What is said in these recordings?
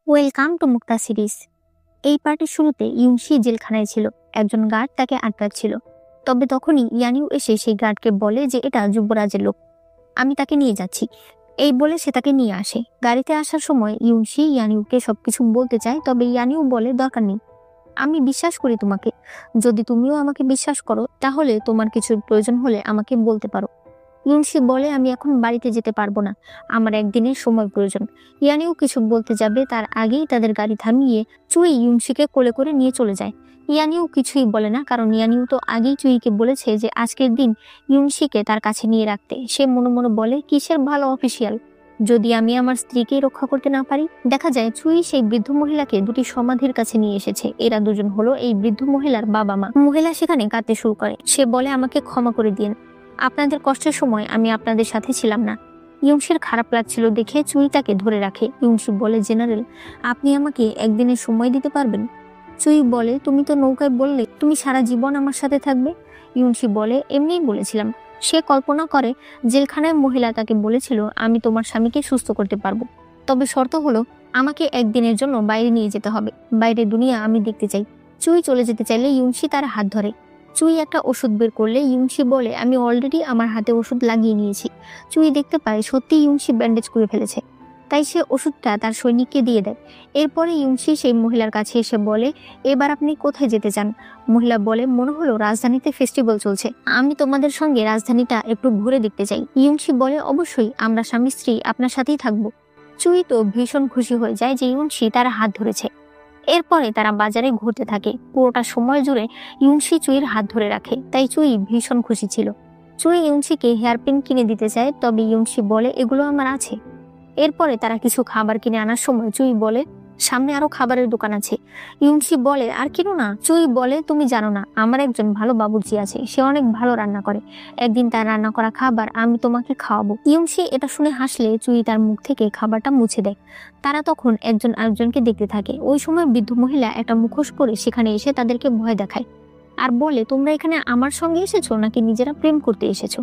Welcome to Mukta series. এই পার্টির শুরুতে ইউনশি জেলখানায় ছিল। একজন গার্ড তাকে আটকাচ্ছিল। তবে তখনই ইয়ানিউ এসে সেই গার্ডকে বলে যে এটা যুবরাজের লোক, আমি তাকে নিয়ে যাচ্ছি। এই বলে সে তাকে নিয়ে আসে। গাড়িতে আসার সময় ইউনশি ইয়ানিউকে সবকিছু বলতে চায়, তবে ইয়ানিউ বলে দরকার নেই, আমি বিশ্বাস করি তোমাকে। যদি তুমিও আমাকে বিশ্বাস করো তাহলে তোমার কিছুর প্রয়োজন হলে আমাকে বলতে পারো। ইউনশি বলে আমি এখন বাড়িতে যেতে পারবো না, আমার একদিনের সময় প্রয়োজন। ইয়ানিও কিছু বলতে যাবে তার আগেই তাদের গাড়ি থামিয়ে চুই ইউনশিকে কোলে করে নিয়ে চলে যায়। ইয়ানিও কিছুই বলে না, কারণ ইয়ানিও তো আগেই চুইকে বলেছে যে আজকের দিন ইউনশিকে তার কাছে নিয়ে রাখতে। সে মনে মনে বলে কিসের ভালো অফিসিয়াল, যদি আমি আমার স্ত্রীকেই রক্ষা করতে না পারি। দেখা যায় চুই সেই বৃদ্ধ মহিলাকে দুটি সমাধির কাছে নিয়ে এসেছে। এরা দুজন হলো এই বৃদ্ধ মহিলার বাবা মা। মহিলা সেখানে কাঁদতে শুরু করে। সে বলে আমাকে ক্ষমা করে দিন, আপনাদের কষ্টের সময় আমি আপনাদের সাথে ছিলাম না। ইউনশির খারাপ লাগছিল দেখে চুই তাকে ধরে রাখে। ইউনশি বলে জেনারেল, আপনি আমাকে একদিনের সময় দিতে পারবেন? চুই বলে তুমি তো নৌকায় বললে তুমি সারা জীবন আমার সাথে থাকবে। ইউনশি বলে এমনিই বলেছিলাম। সে কল্পনা করে জেলখানায় মহিলা তাকে বলেছিল আমি তোমার স্বামীকে সুস্থ করতে পারবো, তবে শর্ত হলো আমাকে একদিনের জন্য বাইরে নিয়ে যেতে হবে, বাইরের দুনিয়া আমি দেখতে চাই। চুই চলে যেতে চাইলে ইউনশি তার হাত ধরে। চুই একটা ওষুধ বের করলে ইউনশি বলে আমি অলরেডি আমার হাতে ওষুধ লাগিয়ে নিয়েছি। চুই দেখতে পায় সত্যি ইউনশি ব্যান্ডেজ করে ফেলেছে, তাই সে ওষুধটা তার সৈনিককে দিয়ে দেয়। এরপরে ইউনশি সেই মহিলার কাছে এসে বলে এবার আপনি কোথায় যেতে চান? মহিলা বলে মনে হলো রাজধানীতে ফেস্টিভ্যাল চলছে, আমি তোমাদের সঙ্গে রাজধানীটা একটু ঘুরে দেখতে চাই। ইউনশি বলে অবশ্যই, আমরা স্বামী স্ত্রী আপনার সাথেই থাকবো। চুই তো ভীষণ খুশি হয়ে যায় যে ইউনশি তার হাত ধরেছে। এরপরে তারা বাজারে ঘুরতে থাকে। পুরোটা সময় জুড়ে ইউনশি চুইয়ের হাত ধরে রাখে, তাই চুই ভীষণ খুশি ছিল। চুই ইউনশিকে হেয়ারপিন কিনে দিতে চায়, তবে ইউনশি বলে এগুলো আমার আছে। এরপরে তারা কিছু খাবার কিনে আনার সময় চুই বলে সামনে আরো খাবারের দোকান আছে। ইউনশি বলে আর কিনো না। চুই বলে তুমি জানো না, আমার একজন ভালো বাবুর্চি আছে, সে অনেক ভালো রান্না করে, একদিন তার রান্না করা খাবার আমি তোমাকে খাওয়াবো। ইউনশি এটা শুনে হাসলে চুই তার মুখ থেকে খাবারটা মুছে দেয়। তারা তখন একজন আরেকজনকে দেখতে থাকে। ওই সময় বৃদ্ধ মহিলা একটা মুখোশ পরে সেখানে এসে তাদেরকে ভয় দেখায় আর বলে তোমরা এখানে আমার সঙ্গে এসেছো নাকি নিজেরা প্রেম করতে এসেছো?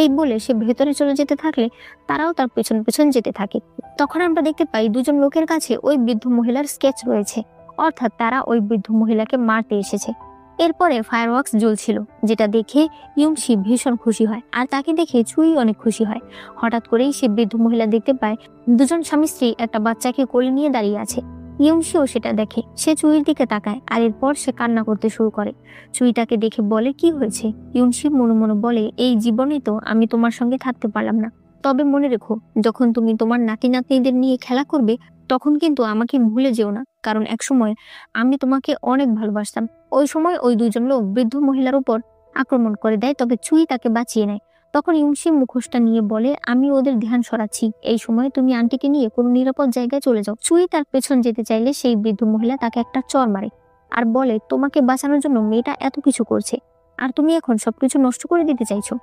এই বলে সে ভেতরে চলে যেতে থাকলে তারাও তার পেছন পেছন যেতে থাকে। তখন আমরা দেখতে পাই দুজন লোকের কাছে ওই বৃদ্ধ মহিলার স্কেচ রয়েছে, অর্থাৎ তারা ওই বৃদ্ধ মহিলাকে মারতে এসেছে। এরপরে ফায়ারওয়ার্কস জ্বলছিল, যেটা দেখে ইউনশি ভীষণ খুশি হয় আর তাকে দেখে চুই অনেক খুশি হয়। হঠাৎ করেই সে বৃদ্ধ মহিলা দেখতে পায় দুজন স্বামী স্ত্রী একটা বাচ্চাকে কোলে নিয়ে দাঁড়িয়ে আছে। ইউনশিও সেটা দেখে। সে চুইয়ের দিকে তাকায় আর এরপর সে কান্না করতে শুরু করে। চুই তাকে দেখে বলে কি হয়েছে? ইউনশি মনে মনে বলে এই জীবনে তো আমি তোমার সঙ্গে থাকতে পারলাম না, তবে মনে রেখো যখন তুমি তোমার নাতি নাতনিদের নিয়ে খেলা করবে তখন কিন্তু আমাকে ভুলে যেও না, কারণ একসময় আমি তোমাকে অনেক ভালোবাসতাম। ওই সময় ওই দুজন লোক বৃদ্ধ মহিলার উপর আক্রমণ করে দেয়, তবে চুই তাকে বাঁচিয়ে নেয়। তখন ইউনশি মুখোশটা নিয়ে বলে আমি ওদের ধ্যান সরাচ্ছি, এই সময় তুমি আন্টিকে নিয়ে কোনো নিরাপদ জায়গায় চলে যাও। চুই তার পেছন যেতে চাইলে সেই বৃদ্ধ মহিলা তাকে একটা চড় মারে আর বলে তোমাকে বাঁচানোর জন্য মেয়েটা এত কিছু করছে আর তুমি এখন সবকিছু নষ্ট করে দিতে চাইছো।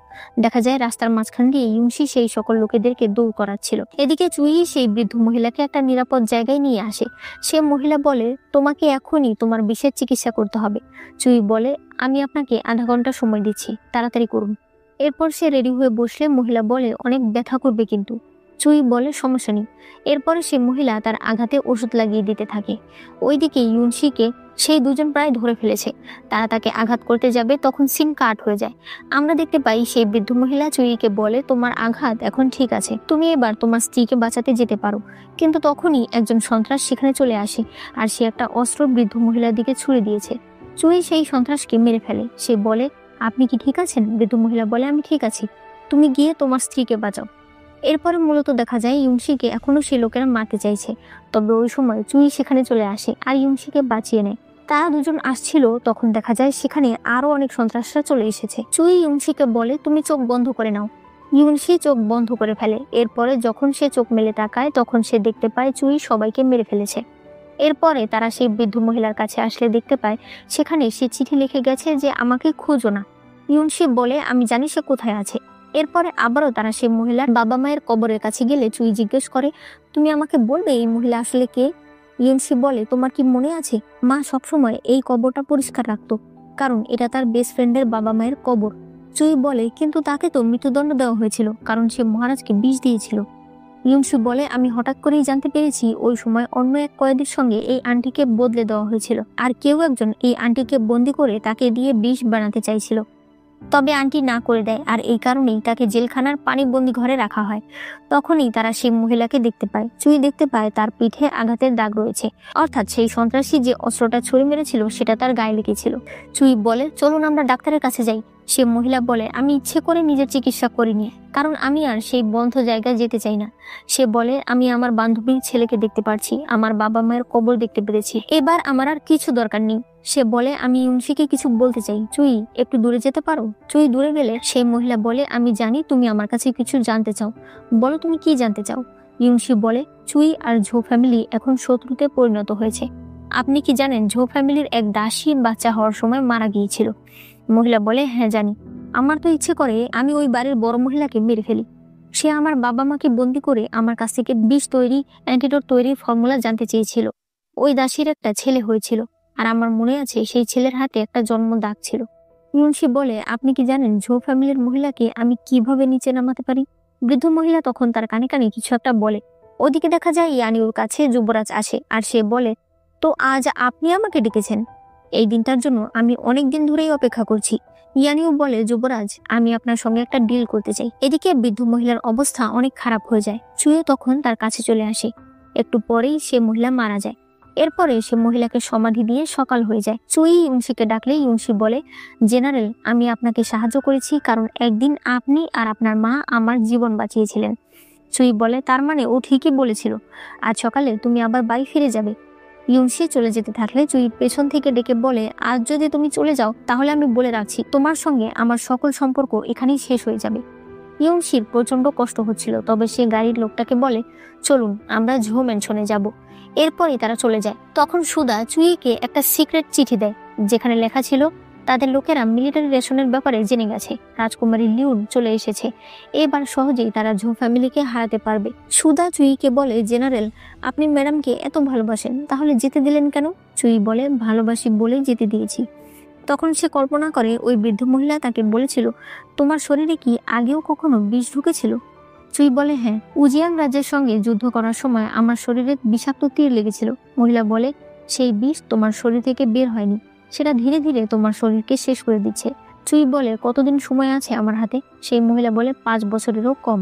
দেখা যায় রাস্তার মাঝখান দিয়ে ইউনশি সেই সকল লোকেদেরকে দৌড় করাচ্ছিল। এদিকে চুই সেই বৃদ্ধ মহিলাকে একটা নিরাপদ জায়গায় নিয়ে আসে। সে মহিলা বলে তোমাকে এখনই তোমার বিষের চিকিৎসা করতে হবে। চুই বলে আমি আপনাকে আধা ঘন্টা সময় দিচ্ছি, তাড়াতাড়ি করুন। এরপর সে রেডি হয়ে বসলে মহিলা বলে অনেক ব্যথা করবে কিন্তু। চুই বলে সমস্যা নেই। এরপরে সে মহিলা তার আঘাতে ওষুধ লাগিয়ে দিতে থাকে। ওইদিকে ইউনশিকে সেই দুজন প্রায় ধরে ফেলেছে। তারা তাকে আঘাত করতে যাবে, তখন সিন কাট হয়ে যায়। আমরা দেখতে পাই সেই বৃদ্ধ মহিলা চুইকে বলে তোমার আঘাত এখন ঠিক আছে, তুমি এবার তোমার স্ত্রীকে বাঁচাতে যেতে পারো। কিন্তু তখনই একজন সন্ত্রাস সেখানে চলে আসে আর সে একটা অস্ত্র বৃদ্ধ মহিলার দিকে ছুড়ে দিয়েছে। চুই সেই সন্ত্রাসকে মেরে ফেলে। সে বলে আপনি কি ঠিক আছেন? বৃদ্ধ মহিলা বলে আমি ঠিক আছি, তুমি গিয়ে তোমার স্ত্রীকে বাঁচাও। এরপরে মূলত দেখা যায় ইউনশিকে এখনো সেই লোকেরা মারতে চাইছে, তবে ওই সময় চুই সেখানে চলে আসে আর ইউনশিকে বাঁচিয়ে নেয়। তারা দুজন আসছিল, তখন দেখা যায় সেখানে আরো অনেক সন্ত্রাসরা চলে এসেছে। চুই ইউনশিকে বলে তুমি চোখ বন্ধ করে নাও। ইউনশি চোখ বন্ধ করে ফেলে। এরপরে যখন সে চোখ মেলে তাকায় তখন সে দেখতে পায় চুই সবাইকে মেরে ফেলেছে। এরপরে তারা সেই বৃদ্ধ মহিলার কাছে আসলে দেখতে পায় সেখানে সে চিঠি লিখে গেছে যে আমাকে খুঁজো না। ইউনশি বলে আমি জানি সে কোথায় আছে। এরপরে আবারও তারা সেই মহিলার বাবা মায়ের কবরের কাছে গেলে চুই জিজ্ঞেস করে তুমি আমাকে বলবে এই মহিলা আসলে কে? ইউনশি বলে তোমার কি মনে আছে মা সবসময় এই কবরটা পরিষ্কার রাখতো, কারণ এটা তার বেস্ট ফ্রেন্ডের বাবা মায়ের কবর। চুই বলে কিন্তু তাকে তো মৃত্যুদণ্ড দেওয়া হয়েছিল কারণ সে মহারাজকে বিষ দিয়েছিল। ইউনসু বলে, আমি হঠাৎ করেই জানতে পেরেছি ওই সময় অন্য এক কয়েদির সঙ্গে এই আন্টিকে বদলে দেওয়া হয়েছিল, আর কেউ একজন এই আন্টিকে বন্দি করে তাকে দিয়ে বিষ বানাতে চাইছিল। তবে আন্টি না করে দেয়, আর এই কারণেই তাকে জেলখানার পানিবন্দি ঘরে রাখা হয়। তখনই তারা সেই মহিলাকে দেখতে পায়। চুই দেখতে পায় তার পিঠে আঘাতের দাগ রয়েছে, অর্থাৎ সেই সন্ত্রাসী যে অস্ত্রটা ছুরি মেরেছিল সেটা তার গায়ে লেগেছিল। চুই বলে, চলুন আমরা ডাক্তারের কাছে যাই। সে মহিলা বলে, আমি ইচ্ছে করে নিজের চিকিৎসা করিনি, কারণ আমি আর সেই বন্ধ জায়গায় যেতে চাই না। সে বলে, আমি আমার বান্ধবীর ছেলেকে দেখতে পারছি, আমার বাবা মায়ের কবর দেখতে পেরেছি, এবার আমার আর কিছু দরকার নেই। সে বলে, আমি ইউনসিকে কিছু বলতে চাই, চুই একটু দূরে যেতে পারো? চুই দূরে গেলে সেই মহিলা বলে, আমি জানি তুমি আমার কাছে কিছু জানতে চাও, বলো তুমি কি জানতে চাও। ইউনসি বলে, চুই আর ঝো ফ্যামিলি এখন শত্রুতে পরিণত হয়েছে। আপনি কি জানেন ঝো ফ্যামিলির এক দাসী বাচ্চা হওয়ার সময় মারা গিয়েছিল? মহিলা বলে, হ্যাঁ জানি। আমার তো ইচ্ছে করে আমি ওই বাড়ির বড় মহিলাকে মেরে ফেলি। সে আমার বাবা মাকে বন্দি করে আমার কাছ থেকে বিষ তৈরি, অ্যান্টিডোট তৈরির ফর্মুলা জানতে চেয়েছিল। ওই দাসীর একটা ছেলে হয়েছিল, আর আমার মনে আছে সেই ছেলের হাতে একটা জন্ম দাগ ছিল। ইউনসি বলে, আপনি কি জানেন ঝো ফ্যামিলির মহিলাকে আমি কিভাবে নিচে নামাতে পারি? বৃদ্ধ মহিলা তখন তার কানে কানে কিছু একটা বলে। ওদিকে দেখা যায় ইয়ানিউর কাছে যুবরাজ আসে, আর সে বলে, তো আজ আপনি আমাকে ডেকেছেন? এই দিনটার জন্য আমি অনেক দিন ধরেই অপেক্ষা করছি। ইয়ানিউ বলে, যুবরাজ, আমি আপনার সঙ্গে একটা ডিল করতে চাই। এদিকে বৃদ্ধ মহিলার অবস্থা অনেক খারাপ হয়ে যায়। চুয়ে তখন তার কাছে চলে আসে। একটু পরেই সে মহিলা মারা যায়। এরপরে সে মহিলাকে সমাধি দিয়ে সকাল হয়ে যায়। চুই ইউনসিকে ডাকলে ইউনসি বলে, জেনারেল, আমি আপনাকে সাহায্য করেছি কারণ একদিন আপনি আর আপনার মা আমার জীবন বাঁচিয়েছিলেন। চুই বলে, তার মানে ও ঠিকই বলেছিল, আজ সকালে তুমি আবার বাড়ি ফিরে যাবে। ইউনসি চলে যেতে থাকলে চুই পেছন থেকে ডেকে বলে, আজ যদি তুমি চলে যাও তাহলে আমি বলে রাখছি তোমার সঙ্গে আমার সকল সম্পর্ক এখানেই শেষ হয়ে যাবে। ইউনসির প্রচন্ড কষ্ট হচ্ছিল, তবে সে গাড়ির লোকটাকে বলে, চলুন আমরা ঝো ম্যানশনে যাব। এরপরই তারা চলে যায়। তখন সুদা চুইকে একটা সিক্রেট চিঠি দেয়, যেখানে লেখা ছিল তাদের লোকেরা মিলিটারি রেশনের ব্যাপারে জেনে গেছে, রাজকুমারী লিউন চলে এসেছে, এবার সহজেই তারা ঝো ফ্যামিলিকে হারাতে পারবে। সুদা চুইকে বলে, জেনারেল, আপনি ম্যাডামকে এত ভালোবাসেন, তাহলে যেতে দিলেন কেন? চুই বলে, ভালোবাসি বলেই যেতে দিয়েছি। তখন সে কল্পনা করে ওই বৃদ্ধ মহিলা তাকে বলেছিল, তোমার শরীরে কি আগেও কখনো বিষ ঢুকেছিল? চুই বলে, হ্যাঁ, উজিয়াং রাজ্যের সঙ্গে যুদ্ধ করার সময় আমার শরীরে বিষাক্ত তীর লেগেছিল। মহিলা বলে, সেই বিষ তোমার শরীর থেকে বের হয়নি, সেটা ধীরে ধীরে তোমার শরীরকে শেষ করে দিচ্ছে। চুই বলে, কতদিন সময় আছে আমার হাতে? সেই মহিলা বলে, 5 বছরেরও কম।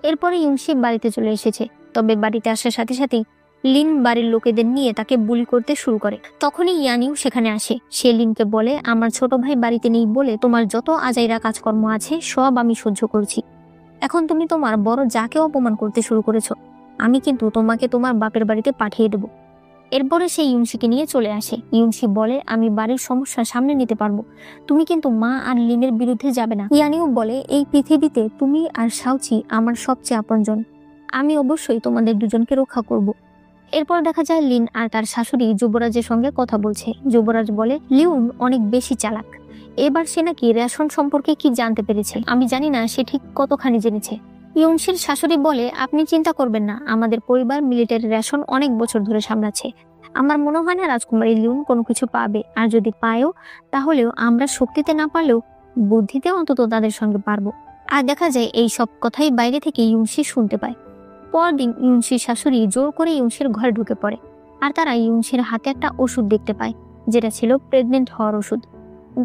এরপরে ইউনসি বাড়িতে চলে এসেছে, তবে বাড়িতে আসার সাথে সাথে লিন বাড়ির লোকেদের নিয়ে তাকে বুলি করতে শুরু করে। তখনই ইয়ানিউ সেখানে আসে। সে লিনকে বলে, আমার ছোট ভাই বাড়িতে নেই বলে তোমার যত আজাইরা কাজকর্ম আছে সব আমি সহ্য করছি। এখন তুমি তোমার বড় যাকে অপমান করতে শুরু করেছো, আমি কিন্তু তোমাকে তোমার বাপের বাড়িতে পাঠিয়ে দেব। এরপরে সে ইউনসিকে নিয়ে চলে আসে। ইউনসি বলে, আমি বাড়ির সমস্যা সামনে নিতে পারবো, তুমি কিন্তু মা আর লিনের বিরুদ্ধে যাবে না। ইয়ানিউ বলে, এই পৃথিবীতে তুমি আর শাওচি আমার সবচেয়ে আপনজন, আমি অবশ্যই তোমাদের দুজনকে রক্ষা করব। এরপর দেখা যায় লিন আর তার শাশুড়ি যুবরাজের সঙ্গে কথা বলছে। যুবরাজ বলে, লিউন অনেক বেশি চালাক, এবার সে নাকি রেশন সম্পর্কে কি জানতে পেরেছে, আমি জানি না সে ঠিক কতখানি জেনেছে। ইউনসির শাশুড়ি বলে, আপনি চিন্তা করবেন না, আমাদের পরিবার মিলিটারি রেশন অনেক বছর ধরে সামলাচ্ছে, আমার মনে হয় না রাজকুমারী লিউন কোনো কিছু পাবে, আর যদি পায়ও তাহলেও আমরা শক্তিতে না পারলেও বুদ্ধিতে অন্তত তাদের সঙ্গে পারবো। আর দেখা যায় এই সব কথাই বাইরে থেকে ইউনসি শুনতে পায়। পরদিন ইউনসির শাশুড়ি জোর করে ইউনসির ঘরে ঢুকে পড়ে, আর তারা ইউনসির হাতে একটা ওষুধ দেখতে পায়, যেটা ছিল প্রেগনেন্ট হওয়ার ওষুধ।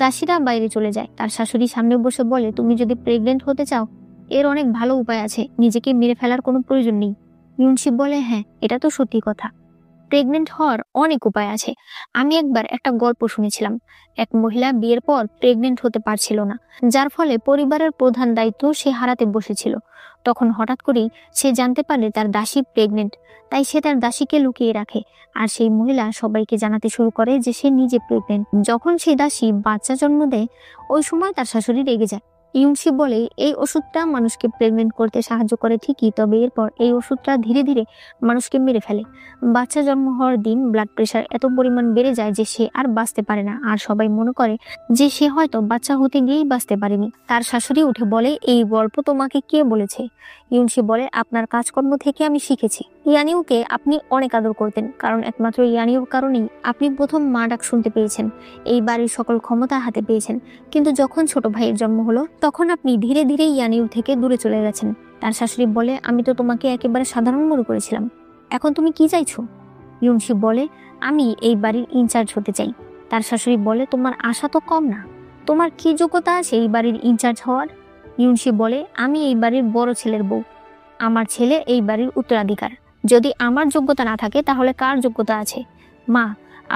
দাসীরা বাইরে চলে যায়। তার শাশুড়ি সামনে বসে বলে, তুমি যদি প্রেগনেন্ট হতে চাও এর অনেক ভালো উপায় আছে, নিজেকে মেরে ফেলার কোনো প্রয়োজন নেই। ইউনসি বলে, হ্যাঁ, এটা তো সত্যি কথা, প্রেগনেন্ট হওয়ার অনেক উপায় আছে। আমি একবার একটা গল্প শুনেছিলাম, এক মহিলা বিয়ের পর প্রেগনেন্ট হতে পারছিল না, যার ফলে পরিবারের প্রধান দায়িত্ব সে হারাতে বসেছিল। তখন হঠাৎ করেই সে জানতে পারে তার দাসী প্রেগনেন্ট, তাই সে তার দাসীকে লুকিয়ে রাখে, আর সেই মহিলা সবাইকে জানাতে শুরু করে যে সে নিজে প্রেগনেন্ট। যখন সেই দাসী বাচ্চা জন্ম দেয়, ওই সময় তার শাশুড়ি রেগে যায়। ইউনসি বলে, এই ওষুধটা মানুষকে প্রেগনেন্ট করতে সাহায্য করে ঠিকই, তবে এরপর এই ওষুধটা ধীরে ধীরে মানুষকে মেরে ফেলে। বাচ্চা জন্ম হওয়ার দিন ব্লাড প্রেশার এত পরিমাণ বেড়ে যায় যে সে আর বাঁচতে পারে না, আর সবাই মনে করে যে সে হয়তো বাচ্চা হতে গিয়েই বাঁচতে পারেনি। তার শাশুড়ি উঠে বলে, এই গল্প তোমাকে কে বলেছে? ইউনশি বলে, আপনার কাজকর্ম থেকে আমি শিখেছি। ইয়ানিউকে আপনি অনেক আদর করতেন, কারণ একমাত্র ইয়ানিউর কারণেই আপনি প্রথম মা ডাক শুনতে পেয়েছেন, এই বাড়ির সকল ক্ষমতা হাতে পেয়েছেন। কিন্তু যখন ছোট ভাইয়ের জন্ম হলো, তখন আপনি ধীরে ধীরে ইয়ানিউ থেকে দূরে চলে গেছেন। তার শাশুড়ি বলে, আমি তো তোমাকে একেবারে সাধারণ মনে করেছিলাম, এখন তুমি কি চাইছো? ইউনশি বলে, আমি এই বাড়ির ইনচার্জ হতে চাই। তার শাশুড়ি বলে, তোমার আশা তো কম না, তোমার কি যোগ্যতা আছে এই বাড়ির ইনচার্জ হওয়ার? ইউনশি বলে, আমি এই বাড়ির বড় ছেলের বউ, আমার ছেলে এই বাড়ির উত্তরাধিকার। যদি আমার যোগ্যতা না থাকে তাহলে কার যোগ্যতা আছে? মা,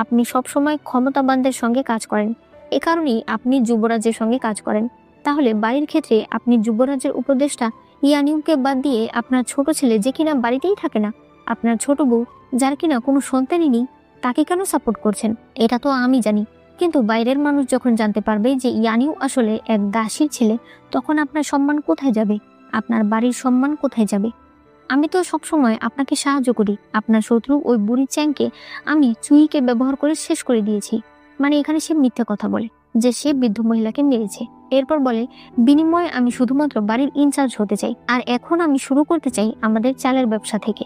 আপনি সবসময় ক্ষমতাবানদের সঙ্গে কাজ করেন, এ কারণেই আপনি যুবরাজের সঙ্গে কাজ করেন। তাহলে বাড়ির ক্ষেত্রে আপনি যুবরাজের উপদেষ্টা ইয়ানিউকে বাদ দিয়ে আপনার ছোট ছেলে, যে কিনা বাড়িতেই থাকে না, আপনার ছোট বউ, যার কিনা কোনো সন্তানই নেই, তাকে কেন সাপোর্ট করছেন? এটা তো আমি জানি, কিন্তু বাইরের মানুষ যখন জানতে পারবে যে ইয়ানিউ আসলে এক দাসীর ছেলে, তখন আপনার সম্মান কোথায় যাবে? আপনার বাড়ির সম্মান কোথায় যাবে? আমি তো সবসময় আপনাকে সাহায্য করি। আপনার শত্রু ওই বুড়ি চ্যাংকে আমি চুইকে ব্যবহার করে শেষ করে দিয়েছি। মানে এখানে সে মিথ্যা কথা বলে যে সে বৃদ্ধ মহিলাকে মেরেছে। এরপর বলে, বিনিময়ে আমি শুধুমাত্র বাড়ির ইনচার্জ হতে চাই, আর এখন আমি শুরু করতে চাই আমাদের চালের ব্যবসা থেকে।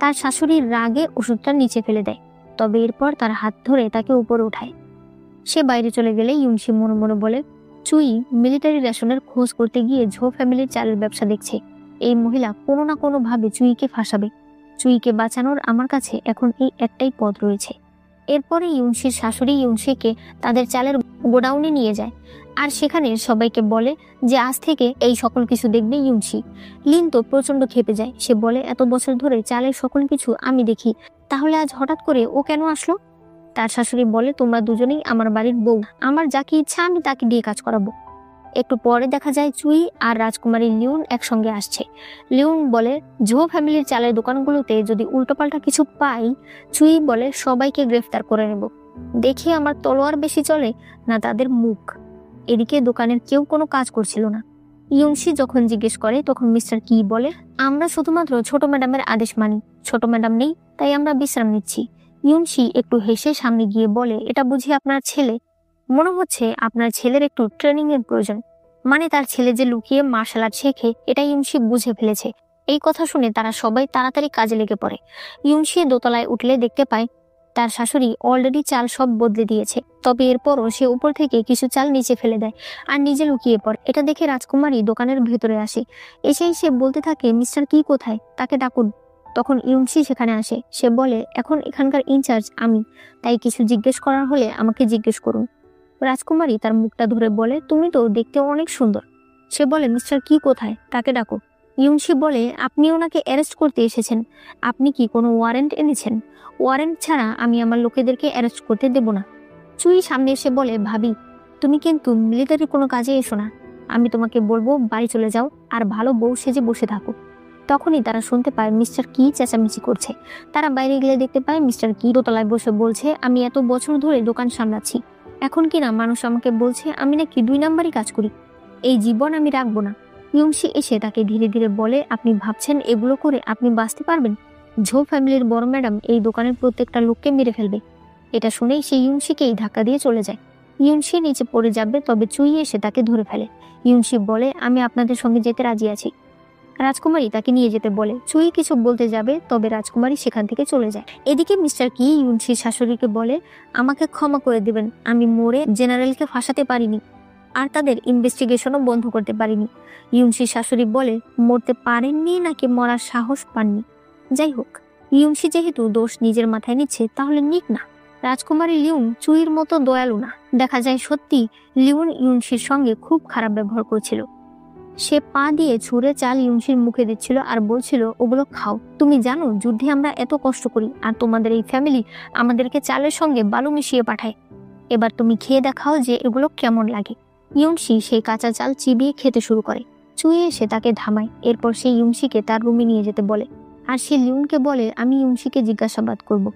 তার শাশুড়ির রাগে ওষুধটা নিচে ফেলে দেয়, তবে এরপর তার হাত ধরে তাকে উপরে উঠায়। সে বাইরে চলে গেলে ইউনশি মনে মনে বলে, চুই মিলিটারি রেশনের খোঁজ করতে গিয়ে ঝো ফ্যামিলির চালের ব্যবসা দেখছে। এই মহিলা কোনো না কোনো ভাবে চুইকে ফাঁসাবে। চুইকে বাঁচানোর আমার কাছে এখন এই একটাই পথ রয়েছে। এরপরে ইউনশির শাশুড়ি ইউনশিকে তাদের চালের গোডাউনে নিয়ে যায়, আর সেখানে সবাইকে বলে যে আজ থেকে এই সকল কিছু দেখবে ইউনশি। লিন তো প্রচন্ড ক্ষেপে যায়। সে বলে, এত বছর ধরে চালের সকল কিছু আমি দেখি, তাহলে আজ হঠাৎ করে ও কেন আসলো? তার শাশুড়ি বলে, তোমরা দুজনেই আমার বাড়ির বউ, আমার যাকে ইচ্ছা আমি তাকে দিয়ে কাজ করাবো। একটু পরে দেখা যায় চুই আর রাজকুমারী লিউন একসঙ্গে আসছে। লিউন বলে, ঝো ফ্যামিলির চালের দোকানগুলোতে যদি উল্টোপাল্টা কিছু পাই, চুই বলে, সবাইকে গ্রেফতার করে নেব। দেখি আমার তলোয়ার বেশি চলে না তাদের মুখ। এদিকে দোকানের কেউ কোনো কাজ করছিল না। ইউনশি যখন জিজ্ঞেস করে, তখন মিস্টার কি বলে, আমরা শুধুমাত্র ছোট ম্যাডামের আদেশ মানি, ছোট ম্যাডাম নেই তাই আমরা বিশ্রাম নিচ্ছি। ইউনশি একটু হেসে সামনে গিয়ে বলে, এটা বুঝি আপনার ছেলে? মনে হচ্ছে আপনার ছেলের একটু ট্রেনিং এর প্রয়োজন। মানে তার ছেলে যে লুকিয়ে মার্শাল আর্ট শেখে, এটা ইউনশি বুঝে ফেলেছে। এই কথা শুনে তারা সবাই তাড়াতাড়ি কাজে লেগে পড়ে। ইউনশি দোতলায় উঠলে দেখতে পায় তার শাশুড়ি অলরেডি চাল সব বদলে দিয়েছে, তবে এরপরও সে উপর থেকে কিছু চাল নিচে ফেলে দেয় আর নিজে লুকিয়ে পড়ে। এটা দেখে রাজকুমারী দোকানের ভেতরে আসে। এসেই সে বলতে থাকে, মিস্টার কি কোথায়, তাকে ডাকুন। তখন ইউনশি সেখানে আসে। সে বলে, এখন এখানকার ইনচার্জ আমি, তাই কিছু জিজ্ঞেস করার হলে আমাকে জিজ্ঞেস করুন। রাজকুমারী তার মুখটা ধরে বলে, তুমি তো দেখতে অনেক সুন্দর। সে বলে, মিস্টার কি কোথায়, তাকে ডাকো। ইউনশি বলে, আপনি ওনাকে অ্যারেস্ট করতে এসেছেন, আপনি কি কোনো ওয়ারেন্ট এনেছেন? ওয়ারেন্ট ছাড়া আমি আমার লোকেদেরকে অ্যারেস্ট করতে দেব না। চুই সামনে এসে বলে, ভাবি তুমি কিন্তু মিলিটারি কোনো কাজে এসো না, আমি তোমাকে বলবো বাড়ি চলে যাও আর ভালো বউ সেজে বসে থাকো। তখনই তারা শুনতে পায় মিস্টার কি চেঁচামেচি করছে। তারা বাইরে গেলে দেখতে পায় মিস্টার কি দোতলায় বসে বলছে, আমি এত বছর ধরে দোকান সামলাচ্ছি, এখন কিনা মানুষ আমাকে বলছে আমি নাকি 2 নাম্বারই কাজ করি। এই জীবন আমি রাখবো না। ইউনশি এসে তাকে ধীরে ধীরে বলে, আপনি ভাবছেন এগুলো করে আপনি বাঁচতে পারবেন? ঝো ফ্যামিলির বড় ম্যাডাম এই দোকানের প্রত্যেকটা লোককে মেরে ফেলবে। এটা শুনেই সে ইউনশিকেই ধাক্কা দিয়ে চলে যায়। ইউনশি নিচে পড়ে যাবে, তবে চুই এসে তাকে ধরে ফেলে। ইউনশি বলে, আমি আপনাদের সঙ্গে যেতে রাজি আছি। রাজকুমারী তাকে নিয়ে যেতে বলে। চুই কিছু বলতে যাবে, তবে রাজকুমারী সেখান থেকে চলে যায়। এদিকে মিস্টার কি ইউনশির শাশুড়িকে বলে, আমাকে ক্ষমা করে দিবেন, আমি মরে জেনারেলকে ফাঁসাতে পারিনি আর তাদের ইনভেস্টিগেশনও বন্ধ করতে পারিনি। ইউনশির শাশুড়ি বলে, মরতে পারেননি নাকি মরার সাহস পাননি? যাই হোক, ইউনশি যেহেতু দোষ নিজের মাথায় নিচ্ছে, তাহলে নিক না। রাজকুমারী লিউন চুইয়ের মতো দয়ালু না। দেখা যায় সত্যি লিউন ইউনশির সঙ্গে খুব খারাপ ব্যবহার করছিল। সে পা দিয়ে ছুঁড়ে চাল ইউনশির মুখে দিচ্ছিল আর বলছিল, ওগুলো খাও, তুমি জানো যুদ্ধে আমরা এত কষ্ট করি আর তোমাদের এই ফ্যামিলি আমাদেরকে চালের সঙ্গে বালু মিশিয়ে পাঠায়। এবার তুমি খেয়ে দেখাও যে এগুলো কেমন লাগে। ইউনশি সেই কাঁচা চাল চিবিয়ে খেতে শুরু করে। চুই এসে তাকে থামায়। এরপর সে ইউনশিকে তার রুমে নিয়ে যেতে বলে, আর সে লিউনকে বলে, আমি ইউনশিকে জিজ্ঞাসাবাদ করব।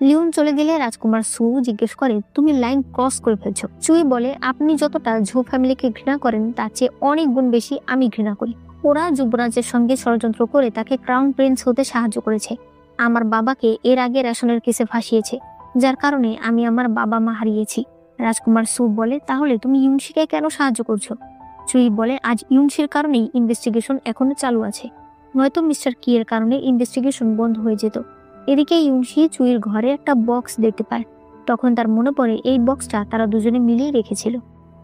লিউন চলে গেলে রাজকুমার সু জিজ্ঞেস করে, তুমি লাইন ক্রস করে ফেলছো। চুই বলে, আপনি যতটা ঝো ফ্যামিলিকে ঘৃণা করেন তার চেয়ে অনেক গুণ বেশি আমি ঘৃণা করি। ওরা যুবরাজের সঙ্গে ষড়যন্ত্র করে তাকে ক্রাউন প্রিন্স হতে সাহায্য করেছে। আমার বাবাকে এর আগে রেশনের কেসে ফাঁসিয়েছে, যার কারণে আমি আমার বাবা মা হারিয়েছি। রাজকুমার সু বলে, তাহলে তুমি ইউনশিকে কেন সাহায্য করছো? চুই বলে, আজ ইউনশির কারণেই ইনভেস্টিগেশন এখনো চালু আছে। নয়তো মিস্টার কি এর কারণে ইনভেস্টিগেশন বন্ধ হয়ে যেত। এদিকে ইউনশি চুইয়ের ঘরে একটা বক্স দেখতে পায়। তখন তার মনে পড়ে এই বক্সটা তারা দুজনে মিলেই রেখেছিল।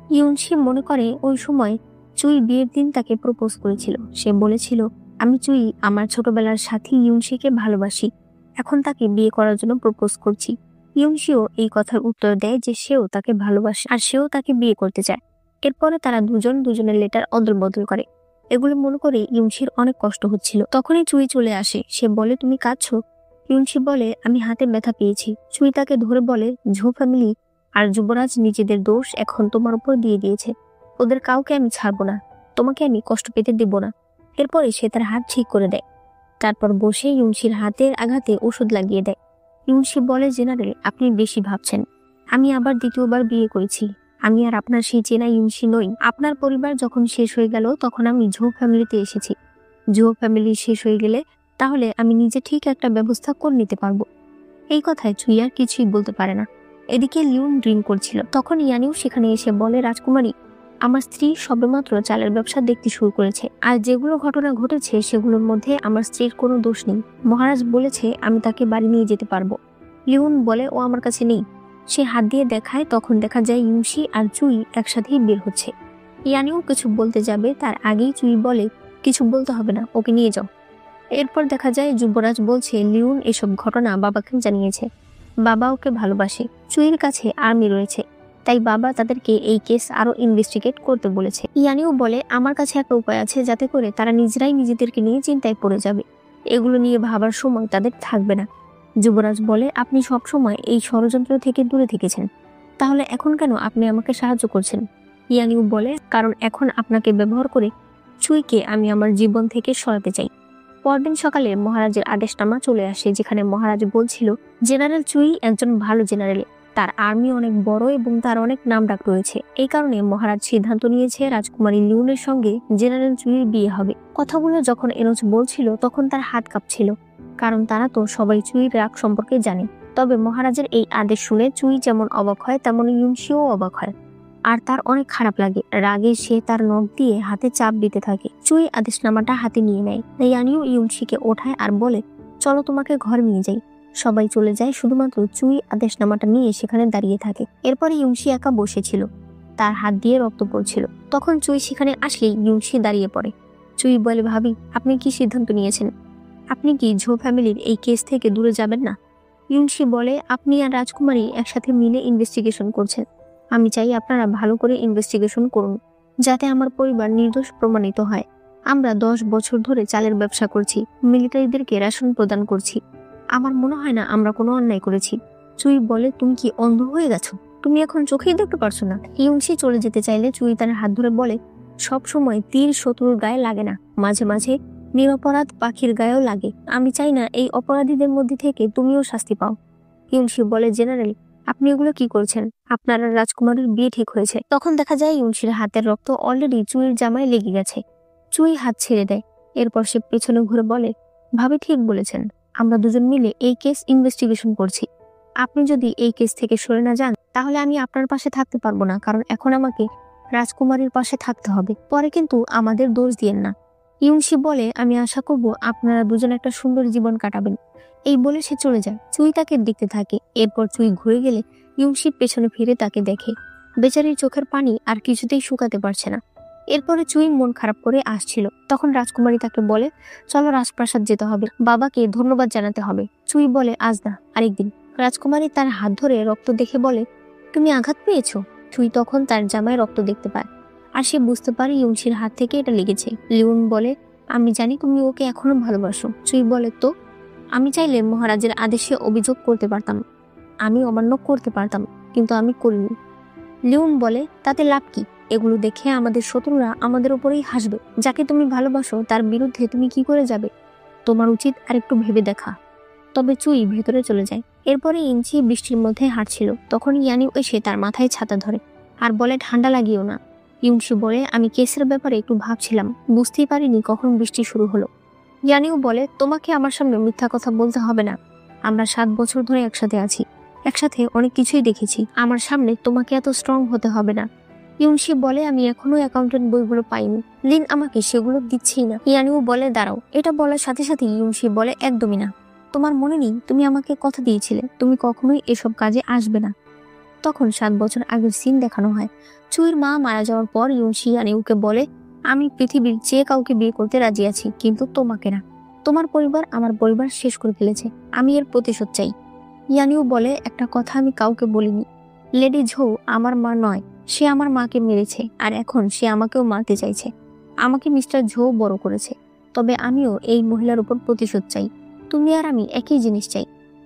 ইউনশি মনে করে ওই সময় চুই বিয়ের দিন তাকে প্রপোজ করেছিল। সে বলেছিল, আমি চুই আমার ছোটবেলার সাথী ইউনশিকে ভালোবাসি, এখন তাকে বিয়ে করার জন্য প্রপোজ করছি। ইউনশিও এই কথার উত্তর দেয় যে সেও তাকে ভালোবাসে আর সেও তাকে বিয়ে করতে চায়। এরপরে তারা দুজনের লেটার অদল বদল করে। এগুলো মনে করে ইউনশির অনেক কষ্ট হচ্ছিল। তখনই চুই চলে আসে। সে বলে, তুমি কাঁদছো? ইউনশি বলে, আমি হাতে ব্যথা পেয়েছি। চুই তাকে ধরে বলে, ঝো ফ্যামিলি আর যুবরাজ নিজেদের দোষ এখন তোমার উপর দিয়ে দিয়েছে। ওদের কাউকে আমি ছাড়বো না, তোমাকে আমি কষ্ট পেতে দেব না। এরপরে সে তার হাত ঠিক করে দেয়। তারপর বসে ইউনশির হাতের আঘাতে ওষুধ লাগিয়ে দেয়। ইউনশি বলে, জেনারেল আপনি বেশি ভাবছেন। আমি আবার দ্বিতীয়বার বিয়ে করেছি। আমি আর আপনার সেই চেনা ইউনশি নই। আপনার পরিবার যখন শেষ হয়ে গেল তখন আমি ঝো ফ্যামিলিতে এসেছি। ঝো ফ্যামিলি শেষ হয়ে গেলে তাহলে আমি নিজে ঠিক একটা ব্যবস্থা করে নিতে পারবো। এই কথায় চুই আর কিছুই বলতে পারে না। এদিকে লিউন ড্রিঙ্ক করছিল। তখন ইয়ানিও সেখানে এসে বলে, রাজকুমারী, আমার স্ত্রী সবেমাত্র চালের ব্যবসা দেখতে শুরু করেছে, আর যেগুলো ঘটনা ঘটেছে সেগুলোর মধ্যে আমার স্ত্রীর কোনো দোষ নেই। মহারাজ বলেছে আমি তাকে বাড়ি নিয়ে যেতে পারবো। লিউন বলে, ও আমার কাছে নেই। সে হাত দিয়ে দেখায়, তখন দেখা যায় ইউনশি আর চুই একসাথেই বের হচ্ছে। ইয়ানিও কিছু বলতে যাবে তার আগেই চুই বলে, কিছু বলতে হবে না, ওকে নিয়ে যাও। এরপর দেখা যায় যুবরাজ বলছে লিউন এসব ঘটনা বাবাকে জানিয়েছে। বাবা ওকে ভালোবাসে। চুইয়ের কাছে আর্মি রয়েছে, তাই বাবা তাদেরকে এই কেস আরো ইনভেস্টিগেট করতে বলেছে। ইয়ানিও বলে, আমার কাছে একটা উপায় আছে যাতে করে তারা নিজেরাই নিজেদেরকে নিয়ে চিন্তায় পড়ে যাবে। এগুলো নিয়ে ভাবার সময় তাদের থাকবে না। যুবরাজ বলে, আপনি সবসময় এই ষড়যন্ত্র থেকে দূরে থেকেছেন, তাহলে এখন কেন আপনি আমাকে সাহায্য করছেন? ইয়ানিও বলে, কারণ এখন আপনাকে ব্যবহার করে চুইকে আমি আমার জীবন থেকে সরাতে চাই। পরদিন সকালে মহারাজের আদেশনামা চলে আসে, যেখানে মহারাজ বলছিল জেনারেল চুই একজন ভালো জেনারেল, তার আর্মি অনেক বড় এবং তার অনেক নামডাক রয়েছে। এই কারণে মহারাজ সিদ্ধান্ত নিয়েছে রাজকুমারী লিউনের সঙ্গে জেনারেল চুইয়ের বিয়ে হবে। কথাগুলো যখন এনোজ বলছিল তখন তার হাত কাঁপছিল, কারণ তারা তো সবাই চুইয়ের রাগ সম্পর্কে জানে। তবে মহারাজের এই আদেশ শুনে চুই যেমন অবাক হয় তেমন ইউনশিও অবাক হয়, আর তার অনেক খারাপ লাগে। রাগে সে তার নখ দিয়ে হাতে চাপ দিতে থাকে। চুই আদেশনামাটা হাতে নিয়ে নেয়। ইয়ানিও ইউনশিকে ওঠায় আর বলে, চলো তোমাকে ঘরে নিয়ে যাই। সবাই চলে যায়, শুধুমাত্র চুই আদেশনামাটা নিয়ে সেখানে দাঁড়িয়ে থাকে। এরপরে ইউনশি একা বসেছিল, তার হাত দিয়ে রক্ত পড়ছিল। তখন চুই সেখানে আসলেই ইউনশি দাঁড়িয়ে পড়ে। চুই বলে, ভাবি, আপনি কি সিদ্ধান্ত নিয়েছেন? আপনি কি ঝো ফ্যামিলির এই কেস থেকে দূরে যাবেন না? ইউনশি বলে, আপনি আর রাজকুমারী একসাথে মিলে ইনভেস্টিগেশন করছেন। আমি চাই আপনারা ভালো করে ইনভেস্টিগেশন করুন, যাতে আমার পরিবার নির্দোষ প্রমাণিত হয়। আমরা 10 বছর ধরে চালের ব্যবসা করছি, মিলিটারিদেরকে রেশন প্রদান করছি। আমার মনে হয় না আমরা কোনো অন্যায় করেছি। চুই বলে, তুমি কি অন্ধ হয়ে গেছো? তুমি এখন চোখেই দেখতে পারছো না? ইউনশি চলে যেতে চাইলে চুই তার হাত ধরে বলে, সব সময় তীর শত্রুর গায়ে লাগে না, মাঝে মাঝে নিরপরাধ পাখির গায়েও লাগে। আমি চাই না এই অপরাধীদের মধ্যে থেকে তুমিও শাস্তি পাও। ইউনশি বলে, জেনারেল আপনি এগুলো কি করছেন? আপনার আর রাজকুমারীর বিয়ে ঠিক হয়েছে। তখন দেখা যায় ইউনশির হাতের রক্ত অলরেডি চুইয়ের জামায় লেগে গেছে। চুই হাত ছেড়ে দেয়। এরপর সে পেছনে ঘুরে বলে, ভাবি ঠিক বলেছেন, আমরা দুজন মিলে এই কেস ইনভেস্টিগেশন করছি। আপনি যদি এই কেস থেকে সরে না যান তাহলে আমি আপনার পাশে থাকতে পারবো না, কারণ এখন আমাকে রাজকুমারীর পাশে থাকতে হবে। পরে কিন্তু আমাদের দোষ দিয়েন না। ইউনশি বলে, আমি আশা করব আপনারা দুজন একটা সুন্দর জীবন কাটাবেন। এই বলে সে চলে যায়। চুই তাকে দেখতে থাকে। এরপর চুই ঘুরে গেলে ইউনশি পেছনে ফিরে তাকে দেখে। বেচারির চোখের পানি আর কিছুতেই শুকাতে পারছে না। এরপরে চুই মন খারাপ করে আসছিল। তখন রাজকুমারী তাকে বলে, চলো রাজপ্রাসাদ যেতে হবে, বাবাকে ধন্যবাদ জানাতে হবে। চুই বলে, আজ না, আরেকদিন। রাজকুমারী তার হাত ধরে রক্ত দেখে বলে, তুমি আঘাত পেয়েছো? চুই তখন তার জামায় রক্ত দেখতে পায়, আর সে বুঝতে পারে ইউনশির হাত থেকে এটা লেগেছে। লিউন বলে, আমি জানি তুমি ওকে এখনো ভালোবাসো। চুই বলে, তো আমি চাইলে মহারাজের আদেশে অভিযোগ করতে পারতাম, আমি অমান্য করতে পারতাম, কিন্তু আমি করিনি। লিউন বলে, তাতে লাভ কি? এগুলো দেখে আমাদের শত্রুরা আমাদের উপরেই হাসবে। যাকে তুমি ভালোবাসো তার বিরুদ্ধে তুমি কি করে যাবে? তোমার উচিত আর একটু ভেবে দেখা। তবে চুই ভেতরে চলে যায়। এরপরে ইঞ্চি বৃষ্টির মধ্যে হাঁটছিল। তখন ইয়ানিও এসে তার মাথায় ছাতা ধরে আর বলে, ঠান্ডা লাগিও না। ইউনশি বলে, আমি কেসের ব্যাপারে একটু ভাবছিলাম, বুঝতেই পারিনি কখন বৃষ্টি শুরু হলো। ইয়ানিও বলে, তোমাকে আমার সামনে মিথ্যা কথা বলতে হবে না। আমরা 7 বছর ধরে একসাথে আছি, একসাথে অনেক কিছুই দেখেছি। আমার সামনে তোমাকে এত স্ট্রং হতে হবে না। ইউনশি বলে আমি এখনো অ্যাকাউন্টেন্ট বইগুলো পাইনি, লিন আমাকে সেগুলো দিচ্ছেই না। ইয়ানিউ বলে দাঁড়াও। এটা বলার সাথে সাথে ইউনশি বলে একদমই না। তোমার মনে নেই তুমি আমাকে কথা দিয়েছিলে তুমি কখনোই এসব কাজে আসবে না। তখন 7 বছর আগের সিন দেখানো হয়। চুইর মা মারা যাওয়ার পর ইউনশি ইয়ানিউকে বলে আমি পৃথিবীর যে কাউকে বিয়ে করতে রাজি আছি, কিন্তু তোমাকে না। তোমার পরিবার আমার পরিবার শেষ করে ফেলেছে, আমি এর প্রতিশোধ চাই। ইয়ানিউ বলে একটা কথা আমি কাউকে বলিনি, লেডি ঝৌ আমার মা নয়, সে আমার মাকে মেরেছে আর এখন সে আমাকেও মারতে চাইছে। আমাকে মিস্টার ঝৌ বড় করেছে, তবে আমিও এই মহিলার উপর প্রতিশোধ চাই। তুমি আর আমি একই জিনিস চাই।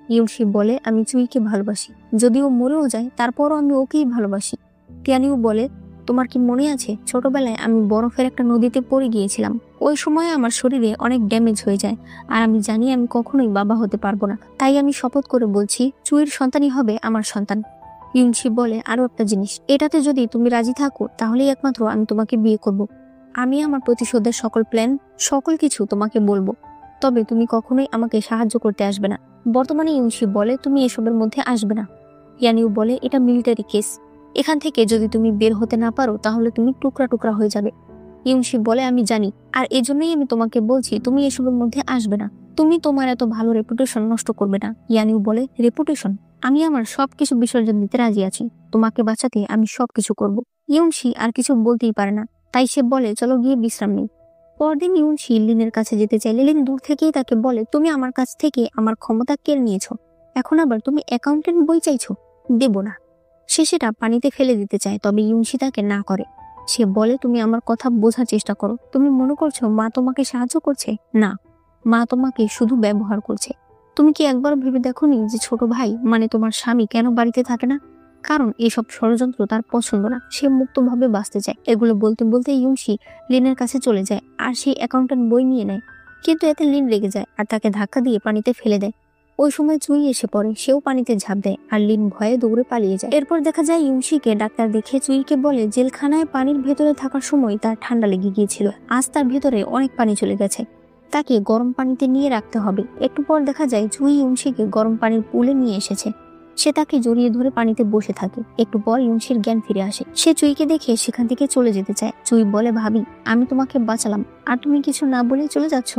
ইউনশি বলে আমি চুইকে ভালোবাসি, যদিও মরেও যায় তারপরও আমি ওকেই ভালোবাসি। ইয়ানিউ বলে তোমার কি মনে আছে ছোটবেলায় আমি বরফের একটা নদীতে পড়ে গিয়েছিলাম, ওই সময় আমার শরীরে অনেক ড্যামেজ হয়ে যায় আর আমি জানি আমি কখনোই বাবা হতে পারবো না, তাই আমি শপথ করে বলছি চুইর সন্তানই হবে আমার সন্তান। ইউনশি বলে আরো একটা জিনিস, এটাতে যদি তুমি রাজি থাকো তাহলেই একমাত্র আমি তোমাকে বিয়ে করব। আমি আমার প্রতিশোধের সকল প্ল্যান সকল কিছু তোমাকে বলবো, তবে তুমি কখনোই আমাকে সাহায্য করতে আসবে না। বর্তমানে ইউনশি বলে তুমি এসবের মধ্যে আসবে না। ইয়ানিউ বলে এটা মিলিটারি কেস, এখান থেকে যদি তুমি বের হতে না পারো তাহলে তুমি টুকরা টুকরা হয়ে যাবে। ইউনশি বলে আমি জানি, আর এজন্যই আমি তোমাকে বলছি তুমি এসবের মধ্যে আসবে না। তুমি তোমার এত ভালো রেপুটেশন নষ্ট করবে না। ইয়ানিউ বলে রেপুটেশন? আমি আমার সবকিছু বিসর্জন দিতে রাজি আছি, তোমাকে বাঁচাতে আমি সবকিছু করব। ইউনশি আর কিছু বলতেই পারে না, তাই সে বলে চলো গিয়ে বিশ্রাম নেই। পরদিন ইউনশি লিনের কাছে যেতে চাইলে লিন দূর থেকেই তাকে বলে তুমি আমার কাছ থেকে আমার ক্ষমতা কেড়ে নিয়েছো, এখন আবার তুমি অ্যাকাউন্টেন্ট বই চাইছো, দেব না। সে সেটা পানিতে ফেলে দিতে চায়, তবে ইউনশি তাকে না করে। সে বলে তুমি আমার কথা বোঝার চেষ্টা করো, তুমি মনে করছো মা তোমাকে সাহায্য করছে? না, মা তোমাকে শুধু ব্যবহার করছে। তুমি কি একবার ভেবে দেখোনি যে ছোট ভাই মানে তোমার স্বামী কেন বাড়িতে থাকে না? কারণ এসব ষড়যন্ত্র তার পছন্দ না, সে মুক্তভাবে বাঁচতে চায়। এগুলো বলতে বলতে ইউনশি লিনের কাছে চলে যায় আর সেই অ্যাকাউন্টেন্ট বই নিয়ে নেয়, কিন্তু এতে লিন রেগে যায় আর তাকে ধাক্কা দিয়ে পানিতে ফেলে দেয়। ওই সময় চুই এসে পড়ে, সেও পানিতে ঝাঁপ দেয় আর লিন ভয়ে দৌড়ে পালিয়ে যায়। এরপর দেখা যায় ইউনশিকে ডাক্তার দেখে চুইকে বলে জেলখানায় পানির ভেতরে থাকার সময় তার ঠান্ডা লেগে গিয়েছিল, আজ তার ভেতরে অনেক পানি চলে গেছে, তাকে গরম পানিতে নিয়ে রাখতে হবে। একটু পর দেখা যায় চুই ইউনশিকে গরম পানির পুলে নিয়ে এসেছে, সে তাকে জড়িয়ে ধরে পানিতে বসে থাকে। একটু পর ইউনশির জ্ঞান ফিরে আসে, সে চুইকে দেখে সেখান থেকে চলে যেতে চায়। চুই বলে ভাবি আমি তোমাকে বাঁচালাম আর তুমি কিছু না বলে চলে যাচ্ছ।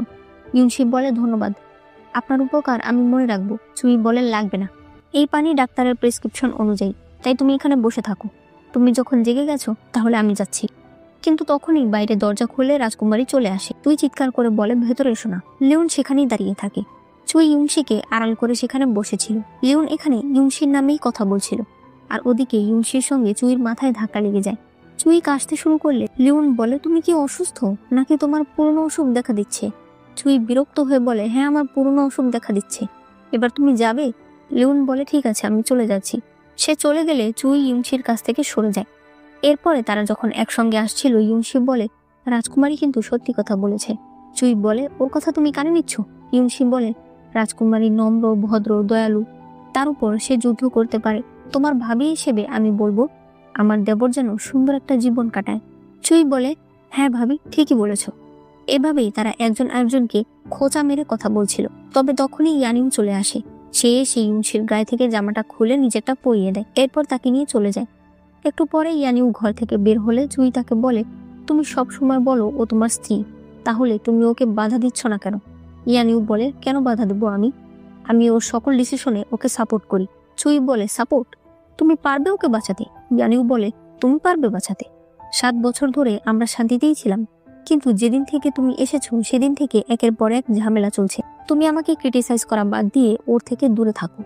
ইউনশি বলে ধন্যবাদ, আপনার উপকার আমি মনে রাখবো। চুই বলে লাগবে না, এই পানি ডাক্তারের প্রেসক্রিপশন অনুযায়ী, তাই তুমি এখানে বসে থাকো, তুমি যখন জেগে গেছো তাহলে আমি যাচ্ছি। কিন্তু তখনই বাইরে দরজা খুলে রাজকুমারী চলে আসে। তুই চিৎকার করে বলে ভেতরে এসো না। লিওন সেখানেই দাঁড়িয়ে থাকে, চুই ইউনশিকে আড়াল করে সেখানে বসেছিল। লিওন এখানে ইউনশির নামেই কথা বলছিল, আর ওদিকে ইউনশির সঙ্গে চুইর মাথায় ধাক্কা লেগে যায়। চুই কাশতে শুরু করলে লিওন বলে তুমি কি অসুস্থ নাকি তোমার পুরনো অসুখ দেখা দিচ্ছে? চুই বিরক্ত হয়ে বলে হ্যাঁ আমার পুরনো অসুখ দেখা দিচ্ছে, এবার তুমি যাবে? লিওন বলে ঠিক আছে আমি চলে যাচ্ছি। সে চলে গেলে চুই ইউনশির কাছ থেকে সরে যায়। এরপরে তারা যখন একসঙ্গে আসছিল ইউনশি বলে রাজকুমারী কিন্তু সত্যি কথা বলেছে। চুই বলে ওর কথা তুমি কানে নিচ্ছ? ইউনশি বলে রাজকুমারী নম্র ভদ্র দয়ালু, তার উপর সে যুদ্ধ করতে পারে। তোমার ভাবি হিসেবে আমি বলবো আমার দেবর যেন সুন্দর একটা জীবন কাটায়। চুই বলে হ্যাঁ ভাবি ঠিকই বলেছ। এভাবেই তারা একজন আরেকজনকে খোঁচা মেরে কথা বলছিল। তবে তখনই ইয়ানিউ চলে আসে, সে এসে ইউনশির গায়ে থেকে জামাটা খুলে নিজেরটা পরিয়ে দেয়, এরপর তাকে নিয়ে চলে যায়। একটু পরে ইয়ানিউ ঘর থেকে বের হলে চুই তাকে বলে তুমি সব সময় বলো ও তোমার স্ত্রী, তাহলে তুমি ওকে বাধা দিচ্ছ না কেন? ইয়ানিউ বলে কেন বাধা দেবো আমি ওর সকল ডিসিশনে ওকে সাপোর্ট করি। চুই বলে সাপোর্ট? তুমি পারবে ওকে বাঁচাতে? ইয়ানিউ বলে তুমি পারবে বাঁচাতে? 7 বছর ধরে আমরা শান্তিতেই ছিলাম, কিন্তু যেদিন থেকে তুমি এসেছো সেদিন থেকে একের পর এক ঝামেলা চলছে। তুমি আমাকে ক্রিটিসাইজ করা বাদ দিয়ে ওর থেকে দূরে থাকো।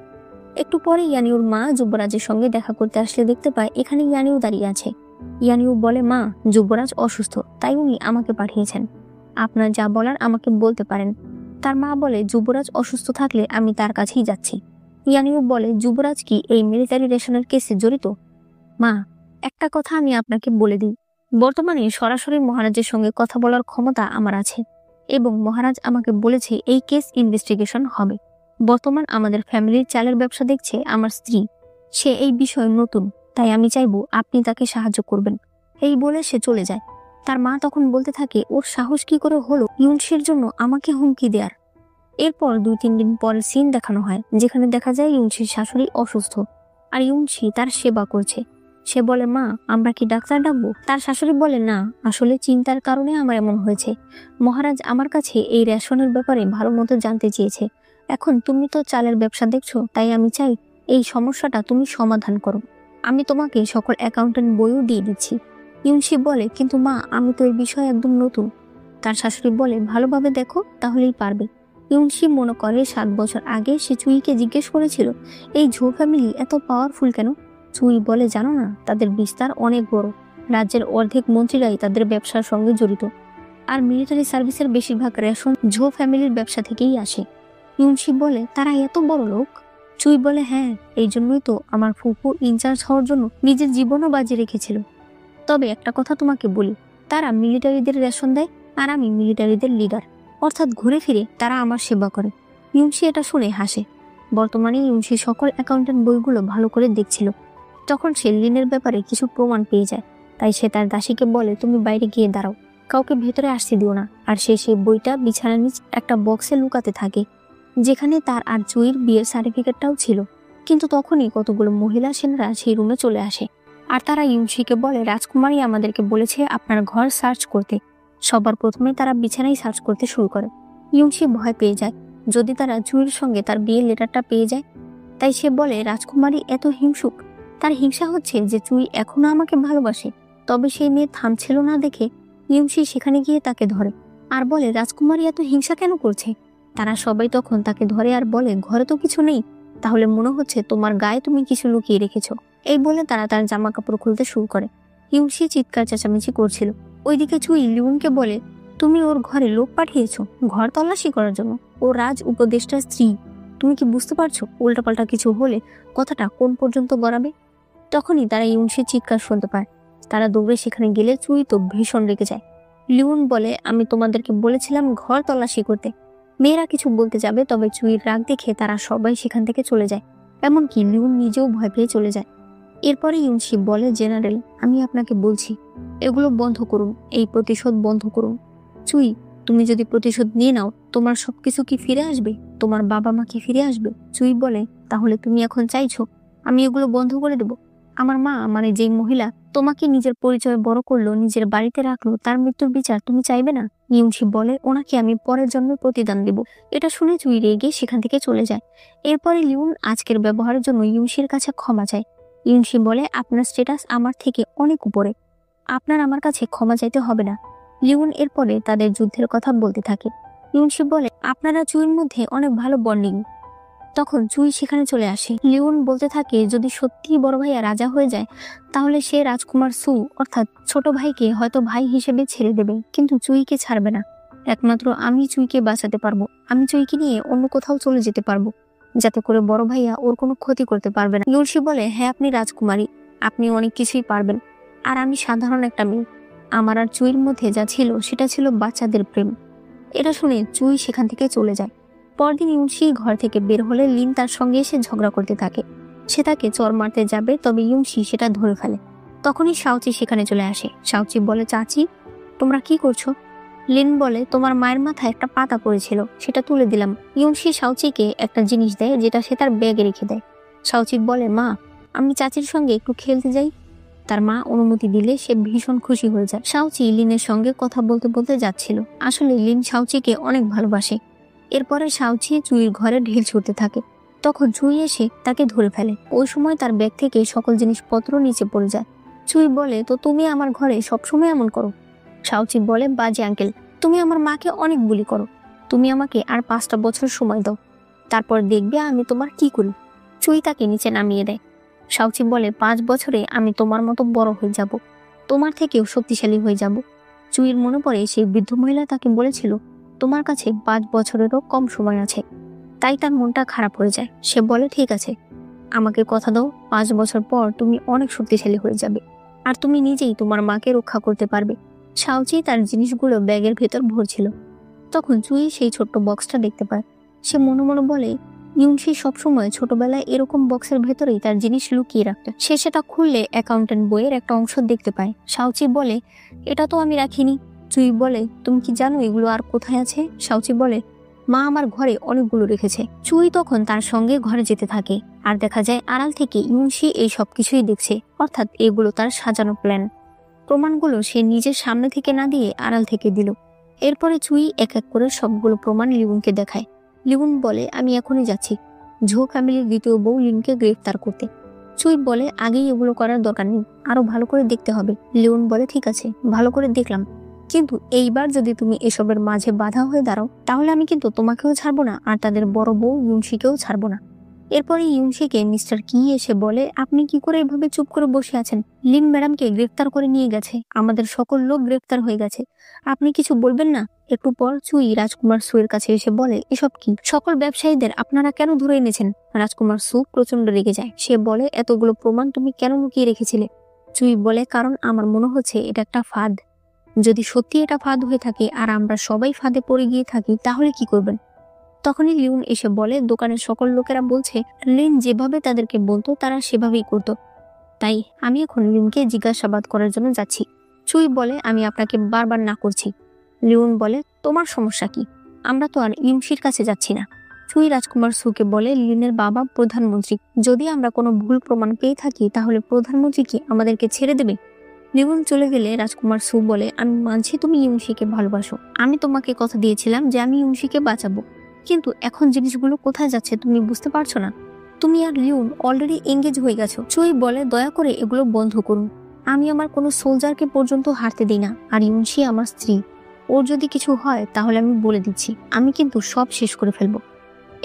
একটু পরে ইয়ানিউর মা যুবরাজের সঙ্গে দেখা করতে আসলে দেখতে পায় এখানে ইয়ানিউ দাঁড়িয়ে আছে। ইয়ানিউ বলে মা যুবরাজ অসুস্থ, তাই উনি আমাকে পাঠিয়েছেন, আপনার যা বলার আমাকে বলতে পারেন। তার মা বলে যুবরাজ অসুস্থ থাকলে আমি তার কাছেই যাচ্ছি। ইয়ানিউ বলে যুবরাজ কি এই মিলিটারি রেশনের কেসে জড়িত? মা একটা কথা আমি আপনাকে বলে দিই, বর্তমানে সরাসরি মহারাজের সঙ্গে কথা বলার ক্ষমতা আমার আছে এবং মহারাজ আমাকে বলেছে এই কেস ইনভেস্টিগেশন হবে। বর্তমান আমাদের ফ্যামিলির চালের ব্যবসা দেখছে আমার স্ত্রী, সে এই বিষয়ে নতুন, তাই আমি চাইবো আপনি তাকে সাহায্য করবেন। এই বলে সে চলে যায়। তার মা তখন বলতে থাকে ওর সাহস কি করে হলো ইউনশির জন্য আমাকে হুমকি দেয়ার। এরপর 2-3 দিন পরে সিন দেখানো হয় যেখানে দেখা যায় ইউনশির শাশুড়ি অসুস্থ আর ইউনশি তার সেবা করছে। সে বলে, মা আমরা কি ডাক্তার ডাকবো? তার শাশুড়ি বলে, না, আসলে চিন্তার কারণে আমার এমন হয়েছে। মহারাজ আমার কাছে এই রেশনের ব্যাপারে ভালো মতো জানতে চেয়েছে। এখন তুমি তো চালের ব্যবসা দেখছো, তাই আমি চাই এই সমস্যাটা তুমি সমাধান করো। আমি তোমাকে সকল অ্যাকাউন্টেন্ট বইও দিয়ে দিচ্ছি। ইউনশি বলে, কিন্তু মা আমি তো এই বিষয়ে একদম নতুন। তার শাশুড়ি বলে, ভালোভাবে দেখো তাহলেই পারবে। ইউনশি মনে করে 7 বছর আগে সে চুইকে জিজ্ঞেস করেছিল এই ঝো ফ্যামিলি এত পাওয়ারফুল কেন। চুই বলে, জানো না, তাদের বিস্তার অনেক বড়। রাজ্যের অর্ধেক মন্ত্রীরাই তাদের ব্যবসার সঙ্গে জড়িত, আর মিলিটারি সার্ভিসের বেশিরভাগ রেশন ঝো ফ্যামিলির ব্যবসা থেকেই আসে। ইউনশি বলে, তারা এত বড় লোক? চুই বলে, হ্যাঁ, এই জন্যই তো আমার ফুফু ইনচার্জ হওয়ার জন্য নিজের জীবনও বাজি রেখেছিল। তবে একটা কথা তোমাকে বলি, তারা মিলিটারিদের রেশন দেয়, আর আমি মিলিটারিদের লিডার, অর্থাৎ ঘুরে ফিরে তারা আমার সেবা করে। ইউনশি এটা শুনে হাসে। বর্তমানে ইউনশি সকল অ্যাকাউন্টেন্ট বইগুলো ভালো করে দেখছিল। তখন সে লিনের ব্যাপারে কিছু প্রমাণ পেয়ে যায়। তাই সে তার দাসীকে বলে, তুমি বাইরে গিয়ে দাঁড়াও, কাউকে ভেতরে আসতে দিও না। আর সে সেই বইটা বিছানার নিচ একটা বক্সে লুকাতে থাকে, যেখানে তার আর চুইয়ের বিয়ের সার্টিফিকেটটাও ছিল। কিন্তু তখনই কতগুলো মহিলা সেনারা সেই রুমে চলে আসে, আর তারা ইউনশিকে বলে, রাজকুমারী আমাদেরকে বলেছে আপনার ঘর সার্চ করতে। সবার প্রথমে তারা বিছানায় সার্চ করতে শুরু করে। ইউনশি ভয় পেয়ে যায় যদি তারা চুইয়ের সঙ্গে তার বিয়ের লেটারটা পেয়ে যায়। তাই সে বলে, রাজকুমারী এত হিংসুক। তার হিংসা হচ্ছে যে চুই এখনো আমাকে ভালোবাসে। তবে সেই মেয়ে থামছিল না দেখে ইউনশি সেখানে গিয়ে তাকে ধরে আর বলে, রাজকুমারী এত হিংসা কেন করছে? তারা সবাই তখন তাকে ধরে আর বলে, ঘরে তো কিছু নেই, তাহলে মনে হচ্ছে তোমার গায়ে তুমি কিছু লুকিয়ে রেখেছো। এই বলে তারা তার জামা কাপড় খুলতে শুরু করে। ইউনশি চিৎকার চেঁচামেচি করছিল। ওইদিকে চুই লিউনকে বলে, তুমি ওর ঘরে লোক পাঠিয়েছো ঘর তল্লাশি করার জন্য? ও রাজ উপদেষ্টার স্ত্রী। তুমি কি বুঝতে পারছো উল্টাপাল্টা কিছু হলে কথাটা কোন পর্যন্ত গড়াবে? তখনই তারা ইউনশির চিৎকার শুনতে পায়। তারা দৌড়ে সেখানে গেলে চুই তো ভীষণ রেগে যায়। লিউন বলে, আমি তোমাদেরকে বলেছিলাম ঘর তল্লাশি করতে। মেয়েরা কিছু বলতে যাবে, তবে চুইয়ের রাগ দেখে তারা সবাই সেখান থেকে চলে যায়। এমনকি লিউন নিজেও ভয় পেয়ে চলে যায়। এরপরে ইউনশি বলে, জেনারেল আমি আপনাকে বলছি, এগুলো বন্ধ করুন, এই প্রতিশোধ বন্ধ করুন। চুই, তুমি যদি প্রতিশোধ নিয়ে নাও, তোমার সবকিছু কি ফিরে আসবে? তোমার বাবা মা কি ফিরে আসবে? চুই বলে, তাহলে তুমি এখন চাইছো আমি এগুলো বন্ধ করে দেব? আমার মা, মানে যেই মহিলা তোমাকে নিজের পরিচয় বড় করলো, নিজের বাড়িতে রাখলো, তার মৃত্যুর বিচার তুমি চাইবে না? ইউনশি বলে, ওনাকে আমি পরের জন্মে প্রতিদান দেব। এটা শুনে চুই রেগে সেখান থেকে চলে যায়। এরপরে লিউন আজকের ব্যবহারের জন্য ইউনশির কাছে ক্ষমা চায়। ইউনশি বলে, আপনার স্ট্যাটাস আমার থেকে অনেক উপরে, আপনার আমার কাছে ক্ষমা চাইতে হবে না। লিউন এরপরে তাদের যুদ্ধের কথা বলতে থাকে। ইউনশি বলে, আপনারা চুইয়ের মধ্যে অনেক ভালো বন্ডিং। তখন চুই সেখানে চলে আসে। লিউন বলতে থাকে, যদি সত্যি বড় ভাইয়া রাজা হয়ে যায়, তাহলে সে রাজকুমার সু অর্থাৎ ছোট ভাইকে হয়তো ভাই হিসেবে ছেড়ে দেবে, কিন্তু চুইকে ছাড়বে না। একমাত্র আমি চুইকে বাঁচাতে পারবো। আমি চুইকে নিয়ে অন্য কোথাও চলে যেতে পারবো, যাতে করে বড় ভাইয়া ওর কোনো ক্ষতি করতে পারবে না। ইউনশি বলে, হ্যাঁ আপনি রাজকুমারী, আপনি অনেক কিছুই পারবেন, আর আমি সাধারণ একটা মেয়ে। আমার আর চুইয়ের মধ্যে যা ছিল সেটা ছিল বাচ্চাদের প্রেম। এটা শুনে চুই সেখান থেকে চলে যায়। পরদিন ইউনশি ঘর থেকে বের হলে লিন তার সঙ্গে এসে ঝগড়া করতে থাকে। সে তাকে চর মারতে যাবে, তবে ইউনশি সেটা ধরে ফেলে। তখনই শাওচি সেখানে চলে আসে। শাওচি বলে, চাচি তোমরা কি করছো? লিন বলে, তোমার মায়ের মাথায় একটা পাতা পড়েছিল, সেটা তুলে দিলাম। ইউনশি শাওচিকে একটা জিনিস দেয়, যেটা সে তার ব্যাগে রেখে দেয়। শাওচি বলে, মা আমি চাচির সঙ্গে একটু খেলতে যাই। তার মা অনুমতি দিলে সে ভীষণ খুশি হয়ে যায়। শাওচি লিনের সঙ্গে কথা বলতে বলতে যাচ্ছিল। আসলে লিন শাওচিকে অনেক ভালোবাসে। এরপরে শাওচি চুইয়ের ঘরে ঢিল ছুটতে থাকে। তখন চুই এসে তাকে ধরে ফেলে। ওই সময় তার ব্যাগ থেকে সকল জিনিসপত্র নিচে পড়ে যায়। চুই বলে, তো তুমি আমার ঘরে সবসময় এমন করো? শাওচি বলে, বাজে আঙ্কেল, তুমি আমার মাকে অনেক বুলি করো। তুমি আমাকে আর 5টা বছর সময় দাও, তারপর দেখবে আমি তোমার কি করি। চুই তাকে নিচে নামিয়ে দেয়। শাওচি বলে, 5 বছরে আমি তোমার মতো বড় হয়ে যাব, তোমার থেকেও শক্তিশালী হয়ে যাব। চুইয়ের মনে পড়ে সেই বৃদ্ধ মহিলা তাকে বলেছিল, তোমার কাছে 5 বছরেরও কম সময় আছে। তাই তার মনটা খারাপ হয়ে যায়। সে বলে, ঠিক আছে, আমাকে কথা দাও, 5 বছর পর তুমি অনেক শক্তিশালী হয়ে যাবে, আর তুমি নিজেই তোমার মাকে রক্ষা করতে পারবে। শাওচি তার জিনিসগুলো ব্যাগের ভেতর ভরছিল। তখন চুই সেই ছোট্ট বক্সটা দেখতে পায়। সে মনে মনে বলে, ইউনশি সবসময় ছোটবেলায় এরকম বক্সের ভেতরেই তার জিনিস লুকিয়ে রাখত। সে সেটা খুললে অ্যাকাউন্টেন্ট বইয়ের একটা অংশ দেখতে পায়। শাওচি বলে, এটা তো আমি রাখিনি। চুই বলে, তুমি কি জানো এগুলো আর কোথায় আছে? শাওচি বলে, মা আমার ঘরে অনেকগুলো রেখেছে। চুই তখন তার সঙ্গে ঘরে যেতে থাকে আর দেখা যায় আড়াল থেকে ইউনশি এই সবকিছুই দেখছে, অর্থাৎ এগুলো তার সাজানো প্ল্যান। প্রমাণগুলো সে নিজের সামনে থেকে না দিয়ে আড়াল থেকে দিল। এরপরে চুই এক এক করে সবগুলো প্রমাণ লিউনকে দেখায়। লিউন বলে, আমি এখনই যাচ্ছি ঝো ফ্যামিলির দ্বিতীয় বউ লিনকে গ্রেফতার করতে। চুই বলে, আগেই এগুলো করার দরকার নেই, আরো ভালো করে দেখতে হবে। লিউন বলে, ঠিক আছে, ভালো করে দেখলাম, কিন্তু এইবার যদি তুমি এসবের মাঝে বাধা হয়ে দাঁড়াও তাহলে আমি কিন্তু তোমাকেও ছাড়বো না আর তাদের বড় বউ ইউনশিকেও ছাড়বো না। এরপরে ইউনশিকে মিস্টার কি এসে বলে, আপনি কি করে এভাবে চুপ করে বসে আছেন? লিন ম্যাডামকে গ্রেফতার করে নিয়ে গেছে, আমাদের সকল লোক গ্রেফতার হয়ে গেছে, আপনি কিছু বলবেন না? একটু পর চুই রাজকুমার সুয়ের কাছে এসে বলে, এসব কি? সকল ব্যবসায়ীদের আপনারা কেন ধরে এনেছেন? রাজকুমার সু প্রচন্ড রেগে যায়। সে বলে, এতগুলো প্রমাণ তুমি কেন লুকিয়ে রেখেছিলে? চুই বলে, কারণ আমার মনে হচ্ছে এটা একটা ফাঁদ। যদি সত্যি এটা ফাঁদ হয়ে থাকে আর আমরা সবাই ফাঁদে পড়ে গিয়ে থাকি তাহলে কি করবেন? তখনই লিউন এসে বলে, দোকানের সকল লোকেরা বলছে লিন যেভাবে তাদেরকে বলতো তারা সেভাবেই করতো, তাই আমি এখন লিউনকে জিজ্ঞাসাবাদ করার জন্য যাচ্ছি। চুই বলে, আমি আপনাকে বারবার না করছি। লিউন বলে, তোমার সমস্যা কি? আমরা তো আর ইউনশির কাছে যাচ্ছি না। চুই রাজকুমার সুকে বলে, লিনের বাবা প্রধানমন্ত্রী, যদি আমরা কোনো ভুল প্রমাণ পেয়ে থাকি তাহলে প্রধানমন্ত্রী কি আমাদেরকে ছেড়ে দেবে? লিউন চলে গেলে রাজকুমার সু বলে, আমি মানছি তুমি ইউনশিকে ভালোবাসো, আমি তোমাকে কথা দিয়েছিলাম যে আমি ইউনশিকে বাঁচাবো, কিন্তু এখন জিনিসগুলো কোথায় যাচ্ছে তুমি বুঝতে পারছো না? তুমি আর লিউন অলরেডি এঙ্গেজ হয়ে গেছো। চুই বলে, দয়া করে এগুলো বন্ধ করুন, আমি আমার কোনো সোলজারকে পর্যন্ত হারতে দিই না, আর ইউনশি আমার স্ত্রী, ওর যদি কিছু হয় তাহলে আমি বলে দিচ্ছি আমি কিন্তু সব শেষ করে ফেলবো।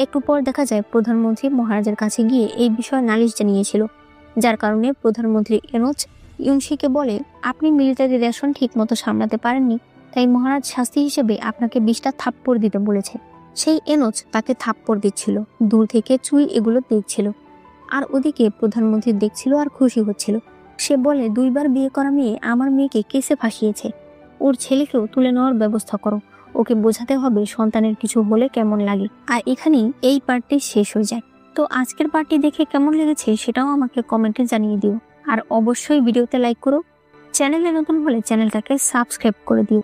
একটু পর দেখা যায় প্রধানমন্ত্রী মহারাজের কাছে গিয়ে এই বিষয়ে নালিশ জানিয়েছিল, যার কারণে প্রধানমন্ত্রী এনোচ ইউনশিকে বলে, আপনি মিলিটারি রেশন ঠিক মতো সামলাতে পারেননি, তাই মহারাজ শাস্তি হিসেবে আপনাকে 20টা থাপ্পড় দিতে বলেছে। সেই এনোচ তাকে থাপ্পড় দিচ্ছিল, দূর থেকে চুই এগুলো দেখছিল, আর ওদিকে প্রধানমন্ত্রী দেখছিল আর খুশি হচ্ছিল। সে বলে, 2বার বিয়ে করা মেয়ে আমার মেয়েকে কেসে ফাঁসিয়েছে, ওর ছেলেকেও তুলে নেওয়ার ব্যবস্থা করো, ওকে বোঝাতে হবে সন্তানের কিছু হলে কেমন লাগে। আর এখানেই এই পার্টটি শেষ হয়ে যায়। তো আজকের পার্টটি দেখে কেমন লেগেছে সেটাও আমাকে কমেন্টে জানিয়ে দিও, আর অবশ্যই ভিডিওতে লাইক করো, চ্যানেলে নতুন হলে চ্যানেলটাকে সাবস্ক্রাইব করে দিও।